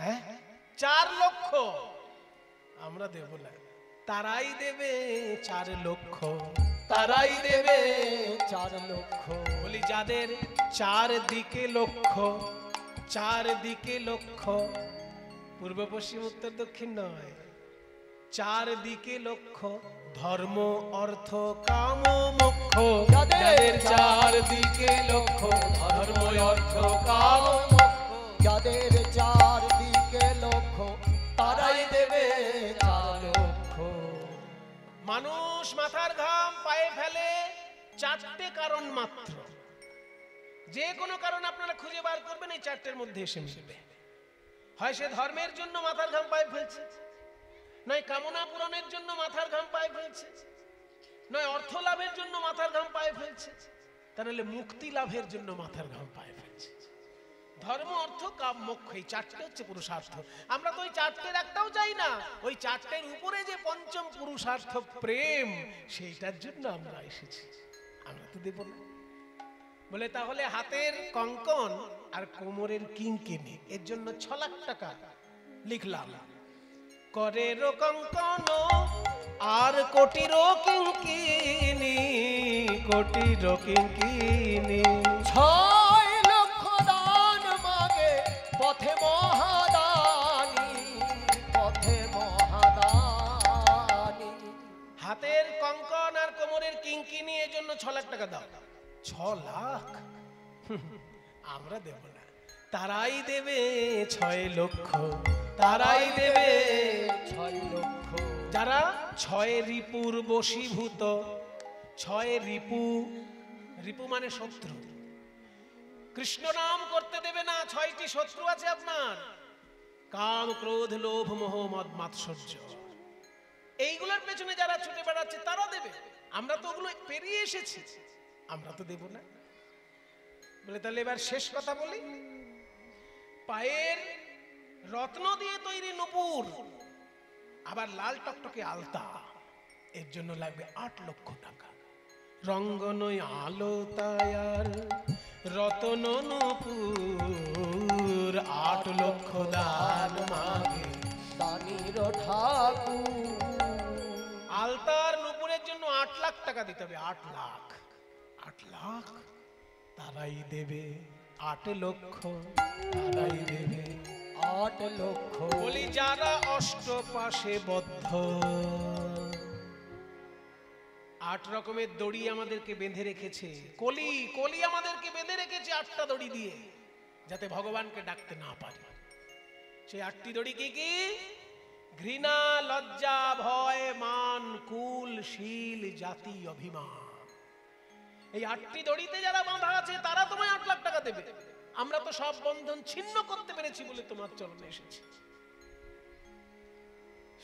হ্যাঁ 4 লক্ষ আমরা দেব না, তারাই দেবে 4 লক্ষ, তারাই দেবে 4 লক্ষ। বলি যাদের 4 দিকে লক্ষ্য, 4 দিকে লক্ষ্য, পূর্ব পশ্চিম উত্তর দক্ষিণ নয়, 4 দিকে লক্ষ্য, ধর্ম অর্থ কাম মোক্ষ। যাদের 4 দিকে লক্ষ্য, ধর্ম অর্থ কাম মোক্ষ, যাদের 4 দিকে লক্ষ্য, তারাই দেবে 4 লক্ষ। মানুষ মাথার ঘাম পায়ে ফেলে 4টে কারণ মাত্র। যে কোনো কারণ আপনারা খুঁজে বার করবেন, এই চারটের মধ্যে এসে মিশবে। হয় সে ধর্মের জন্য মাথার ঘাম পায়ে ফেলছে, নয় কামনা পূরণের জন্য মাথার ঘাম পায়ে ফেলছে, নয় অর্থ লাভের জন্য মাথার ঘাম পায়ে ফেলছে, তা নাহলে মুক্তি লাভের জন্য মাথার ঘাম পায়ে ফেলছে। ধর্ম, অর্থ, কাম, মোক্ষ, এই চারটে হচ্ছে পুরুষার্থ। আমরা তো ওই চারটের একটাও চাই না, ওই চারটের উপরে যে পঞ্চম পুরুষার্থ প্রেম, সেইটার জন্য আমরা এসেছি। আমরা তো দেব না। বলে তাহলে হাতের কঙ্কন আর কোমরের কিঙ্কিনি, এর জন্য 6 লাখ টাকা লিখলাম। করের কঙ্কন আর কোটির কিঙ্কিনি, কোটির কিঙ্কিনি। 6 লক্ষ দান মাগে পথে মহাদানী, পথে মহাদানী। হাতের কঙ্কন আর কোমরের কিঙ্কিনি, এর জন্য 6 লাখ টাকা দাও। 6 লাখ আমরা দেব না, তারাই দেবে 6 লক্ষ, তারাই দেবে 6 লক্ষ। যারা 6 রিপুর বশীভূত। 6 রিপু, রিপু মানে শত্রু। কৃষ্ণ নাম করতে দেবে না, 6টি শত্রু আছে আপনার, কাম, ক্রোধ, লোভ, মোহ, মদ, মাৎসর্য। এইগুলোর পেছনে যারা ছুটে বেড়াচ্ছে তারা দেবে, আমরা তো ওগুলো পেরিয়ে এসেছি, আমরা তো দেব না। বলে তাহলে এবার শেষ কথা বলি, পায়ের রত্ন দিয়ে তৈরি নূপুর, আবার লাল টকটকে আলতা, এর জন্য লাগবে 8 লক্ষ টাকা। রঙ্গনই আলো তায়ার রতন নূপুর, 8 লক্ষ দান মাগে দানির ঠাকুর। আলতার নূপুরের জন্য 8 লাখ টাকা দিতে হবে। 8 লাখ, 8 লাখ তারাই দেবে, 8 লক্ষ তারাই দেবে, 8 লক্ষ। বলি যারা অষ্টপাশে বদ্ধ, 8 রকমের দড়ি আমাদেরকে বেঁধে রেখেছে, কলি, কলি আমাদেরকে বেঁধে রেখেছে 8টা দড়ি দিয়ে, যাতে ভগবানকে ডাকতে না পারি। সেই 8টি দড়ি কি কি? ঘৃণা, লজ্জা, ভয়, মান, কুল, শীল, জাতি, অভিমান। এই 8টি দড়িতে যারা বাঁধা আছে তারা তোমায় 8 লাখ টাকা দেবে। আমরা তো সব বন্ধন ছিন্ন করতে পেরেছি বলে তোমার চরণে এসেছি।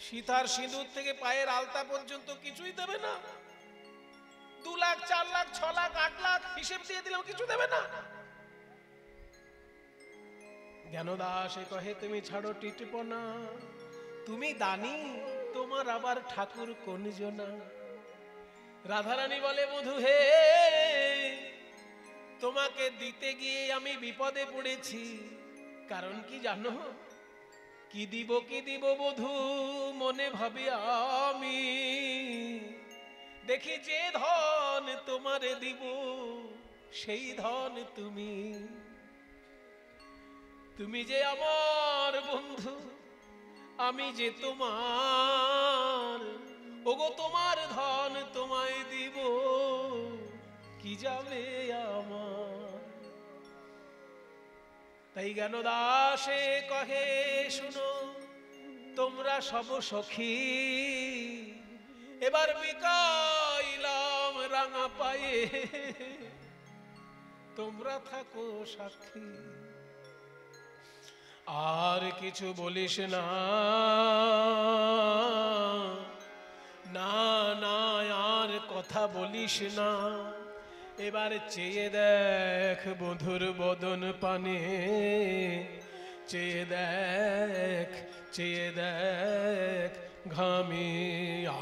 সীতার সিঁদুর থেকে পায়ের আলতা পর্যন্ত কিছুই দেবে না। 2 লাখ, 4 লাখ, 6 লাখ, 8 লাখ হিসেব দিয়ে দিলেও কিছু দেবে না। জ্ঞানদাসে কহে তুমি ছাড়ো টিটপনা, তুমি দানি তোমার আবার ঠাকুর কোন জনা। রাধারানী বলে বধূ হে, তোমাকে দিতে গিয়ে আমি বিপদে পড়েছি। কারণ কি জানো? কি দিব বধূ মনে ভাবি আমি, দেখি যে ধন তোমারে দিব সেই ধন তুমি। তুমি যে আমার বন্ধু, আমি যে তোমার, ওগো তোমার ধন তোমায় দিব, কি যাবে আমার। তাই জ্ঞানদাসে কহে শুনো তোমরা সব সখী, এবার বিকাইলাম রাঙা পায়ে, তোমরা থাকো সাক্ষী। আর কিছু বলিস না, না না আর কথা বলিস না। এবার চেয়ে দেখ বধুর বদন পানে, চেয়ে দেখ ঘামি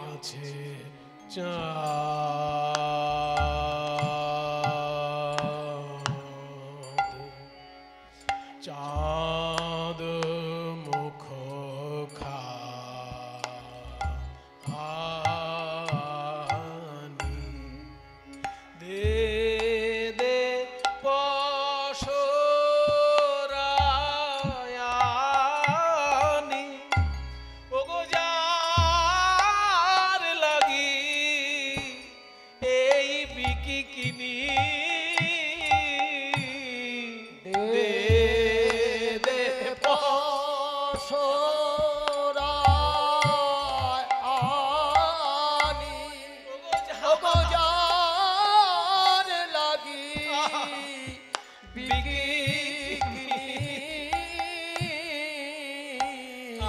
আছে চাঁদ মুখ খানি দে দে পশরায়ানি, ওগো যার লাগি এই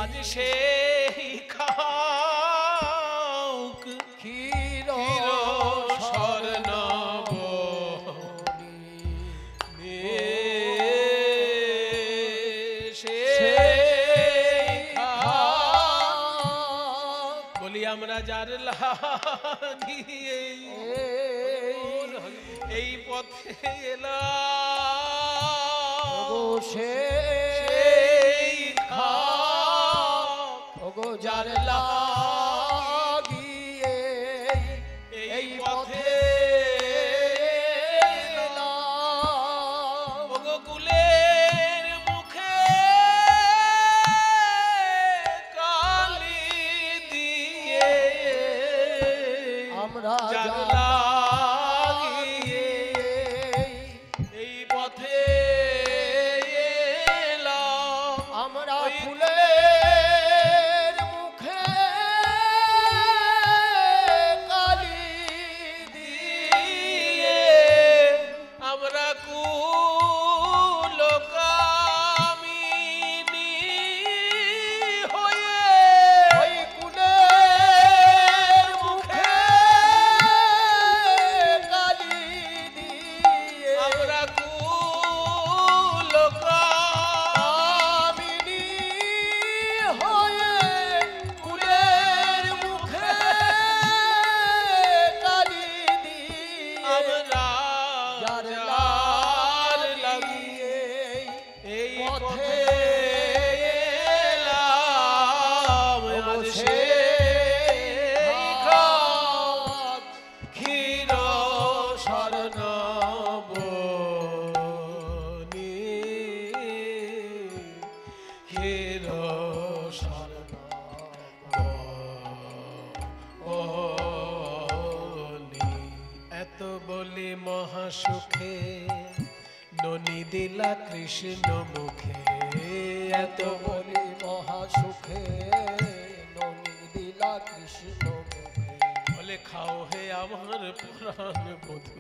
আজ সেই খাউক ক্ষীর স্বর্ণব বলি আমরা যার লাগিয়ে এই পথে এলাম সেই ওগো যার লাগিয়ে এই পথে এলাম। ওগো কুলের মুখে কালি দিয়ে আমরা যার যার লাগিয়ে এই পথে এলাম। আমরা ফুলের মুখে কালি দিয়ে আমরা কুলকামিনী হয়ে ওই কুলের মুখে কালি দিয়ে আমরা কুলকামিনী কামিনী হয়ে কুলের মুখে কালি দিয়ে আমরা যার যার লাগিয়ে লাগিয়ে এই পথে পথে এলাম। আজ সেই খাক ক্ষীর স্বর্ণবনী ক্ষীর স্বর্ণবনী এত বলি মহাসুখে ননি দিলা কৃষ্ণ মুখে এত বলি মহাসুখে ননি দিলা কৃষ্ণ মুখে বলে খাও হে আমার প্রাণ বধূ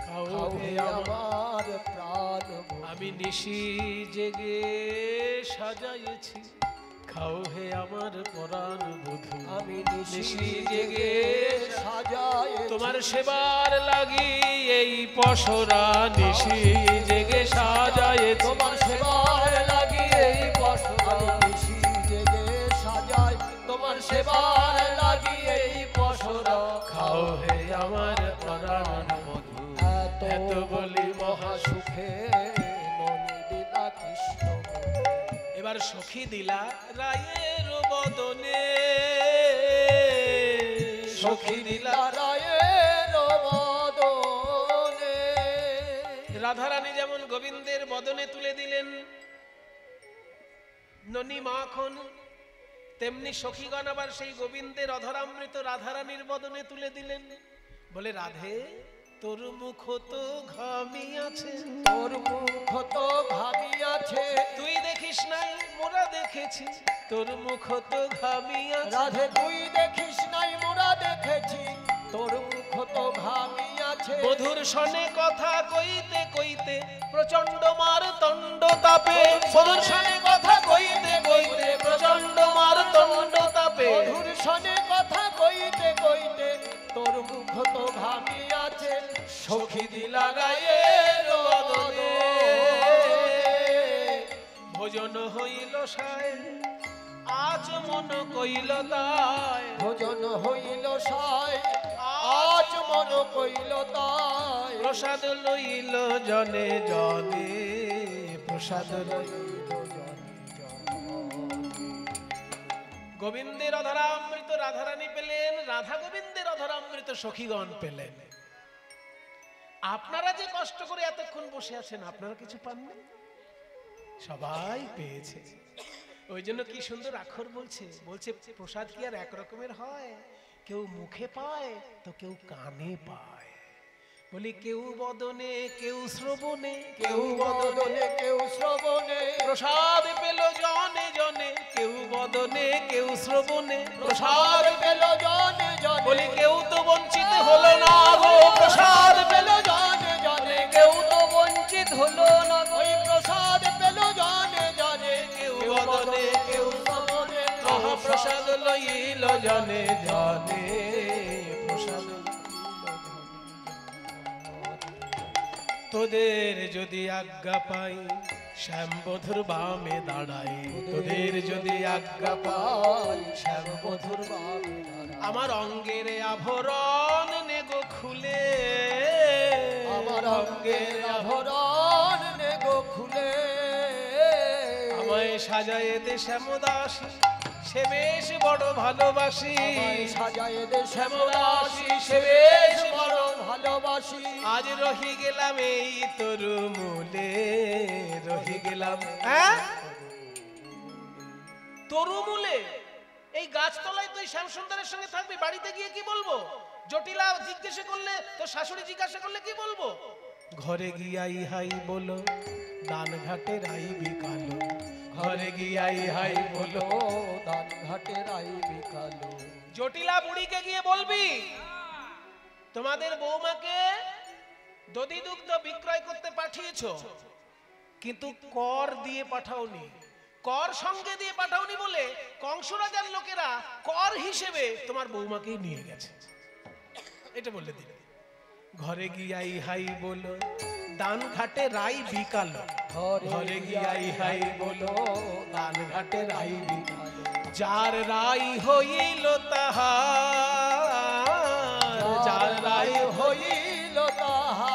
খাও খাও হে হে আমার আমার প্রাণ বধূ। আমি নিশি জেগে সাজাইছি খাও হে আমার প্রাণ বধূ আমি নিশি জেগে সাজায় তোমার সেবার লাগি এই পসরা নিশি জেগে সাজায় তোমার সেবার লাগিয়ে এই বছর আমি নিশি জেগে সাজাই তোমার সেবার লাগিয়ে এই বছর খাও হে আমার প্রাণ বধূ এত বলি মহাসুখে ননি দিলা কৃষ্ণ মুখে। এবার সখী দিলা রায়ের বদনে সখী দিলা রায়ের বদনে রাধারানী যেমন গোবিন্দের বদনে তুলে দিলেন ননী মাখন, তেমনি সখীগণ আবার সেই গোবিন্দের অধরামৃত রাধারানীর বদনে তুলে দিলেন। বলে রাধে তোর মুখ তো ঘামি আছে, তোর মুখ তো ঘামি আছে, তুই দেখিস নাই মোরা দেখেছি, তোর মুখ তো ঘামি আছে। রাধে তুই দেখিস নাই মোরা দেখেছি, তোর মুখ তো ঘামি আছে। মধুর সনে কথা কইতে কইতে প্রচন্ড মারতণ্ড তাপে, মধুর সনে কথা কইতে কইতে প্রচন্ড মারতণ্ড তাপে, মধুর সনে কথা কইতে কইতে তোর মুখ তো ঘামি আছে। সখী দিলা গায়ের বদনে ভোজন হইল সায়, আজ মন কইল তাই, ভোজন হইল সায়, আজ মন কইল তাই। প্রসাদ লইল জনে জনে, প্রসাদ লইল গোবিন্দের অধরামৃত রাধারানী পেলেন, রাধা গোবিন্দের অধরামৃত সখীগণ পেলেন। আপনারা যে কষ্ট করে এতক্ষণ বসে আছেন আপনারা কিছু পাননি, সবাই পেয়েছে। ওই জন্য কি সুন্দর আখর বলছে, বলছে প্রসাদ কি আর এক রকমের হয়, কেউ মুখে পায় তো কেউ কানে পায়। বলি কেউ বদনে কেউ শ্রবণে, কেউ বদনে কেউ শ্রবণে, প্রসাদ পেল জনে জনে, কেউ বদনে কেউ শ্রবণে প্রসাদ পেল জনে জনে। বলি কেউ তো বঞ্চিত হলো না গো, প্রসাদ পেল জনে জনে, কেউ তো বঞ্চিত হলো না গো। ওই প্রসাদ পেল জনে জনে। কেউ বদনে কেউ শ্রবণে, প্রসাদ লইল জনে জনে, প্রসাদ তোদের যদি আজ্ঞা পাই শ্যামবধুর বামে দাঁড়াই, তোদের যদি আজ্ঞা পাই শ্যামবধুর বামে দাঁড়াই। আমার অঙ্গের আভরণ নেগো খুলে, আমার অঙ্গের আভরণ নেগো খুলে, আমায় সাজায়ে দে শ্যামদাসী, সে বেশ বড় ভালোবাসি, আমায় সাজায়ে দে শ্যামদাসী, সে বেশ বড় ভালোবাসি। আজ রহি গেলাম এই তরু মূলে, রহি গেলাম হ্যাঁ তরু মূলে, এই গাছতলায় তুই শ্যামসুন্দরের সঙ্গে থাকবি, বাড়িতে গিয়ে কি বলবো? জটিলা জিজ্ঞেস করলে তো শাশুড়ি জিজ্ঞাসা করলে কি বলবো? ঘরে গিয়াই হাই বলো দান ঘাটে রাই বিকালো, ঘরে গিয়াই হাই বলো দান ঘাটে রাই বিকালো। জটিলা বুড়িকে গিয়ে বলবি তোমাদের বৌমাকে দধি দুগ্ধ বিক্রয় করতে পাঠিয়েছো, কিন্তু কর দিয়ে পাঠাওনি, কর সঙ্গে দিয়ে পাঠাওনি বলে কংস রাজার লোকেরা কর হিসেবে তোমার বৌমাকে নিয়ে গেছে, এটা বললে দিবে। ঘরে গিয়াই হাই বলো দান ঘাটে রাই বিকালো, ঘরে গিয়াই হাই বলো দান ঘাটে রাই বিকালো। যার রাই হইল তাহার, যার রাই হইল তাহার,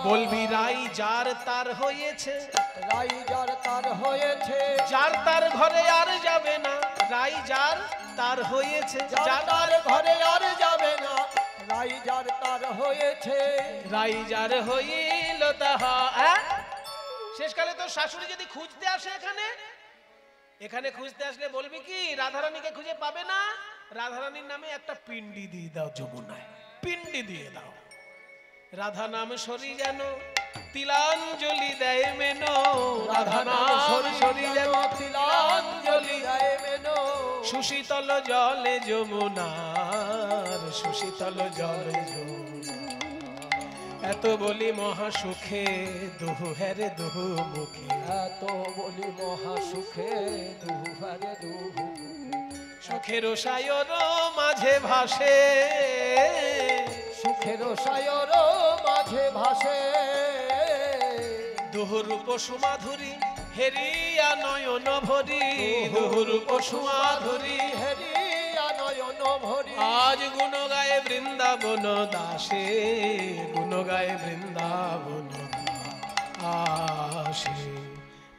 বলবি রাই যার তার হয়েছে, রাই যার তার হয়েছে, যার তার ঘরে আর যাবে না, রাই যার তার হয়েছে, যার তার ঘরে আর যাবে না, রাই যার তার হয়েছে, রাই যার হইল তাহার। শেষকালে তো শাশুড়ি যদি খুঁজতে আসে এখানে, এখানে খুঁজতে আসলে বলবি কি রাধারানীকে খুঁজে পাবে না, রাধারানীর নামে একটা পিণ্ডি দিয়ে দাও যমুনায়, পিণ্ডি দিয়ে দাও। রাধা নাম সরি যেন তিলাঞ্জলি দেয় মেনো, রাধা নাম সরি যেন তিলাঞ্জলি দেয় মেনো, সুশীতল জলে যমুনার, সুশীতল জলে যমুনা। এত বলি মহা সুখে দুহু হেরে দুহু মুখে, এত বলি মহা সুখে দুহু হারে দুহু, সুখের সায়র মাঝে ভাসে, সুখের সায়র মাঝে ভাসে, দুহুরূপ সুমাধুরী হেরিয়া নয়ন ভরি, দুহুরূপ সুমাধুরী হেরিয়া নয়ন ভরি। আজ গুণ গায়ে বৃন্দাবন দাসে, গুণ গায়ে বৃন্দাবন দাসে।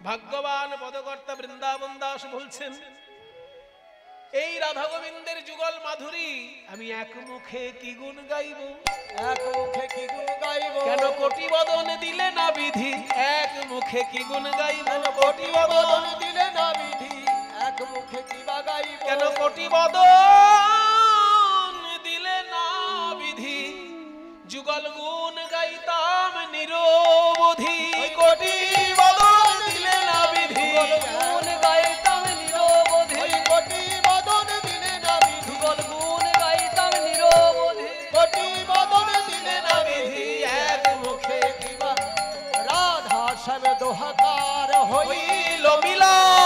ভাগ্যবান পদকর্তা বৃন্দাবন দাস বলছেন এই রাধা গোবিন্দের যুগল মাধুরী আমি এক মুখে কি গুণ গাইব, এক মুখে কি গুণ গাইব, কেন কোটি বদন দিলে না বিধি, এক মুখে কি গুণ গাইব, কেন কোটি বদন দিলে না বিধি, এক মুখে কি বা গাইব, কেন কোটি বদন দিলে না বিধি, যুগল গুণ গাইতাম নিরবধি, কোটি বদন দিলে না বিধি, গুণ গাইতাম নিরবধি, কোটি বদন দিলে না বিধি, গুণ গাইতাম নিরবধি, কোটি বদন দিলে না বিধি, এক মুখে কি বা রাধা শ্যাম দোহাকার হই হইল মিলন।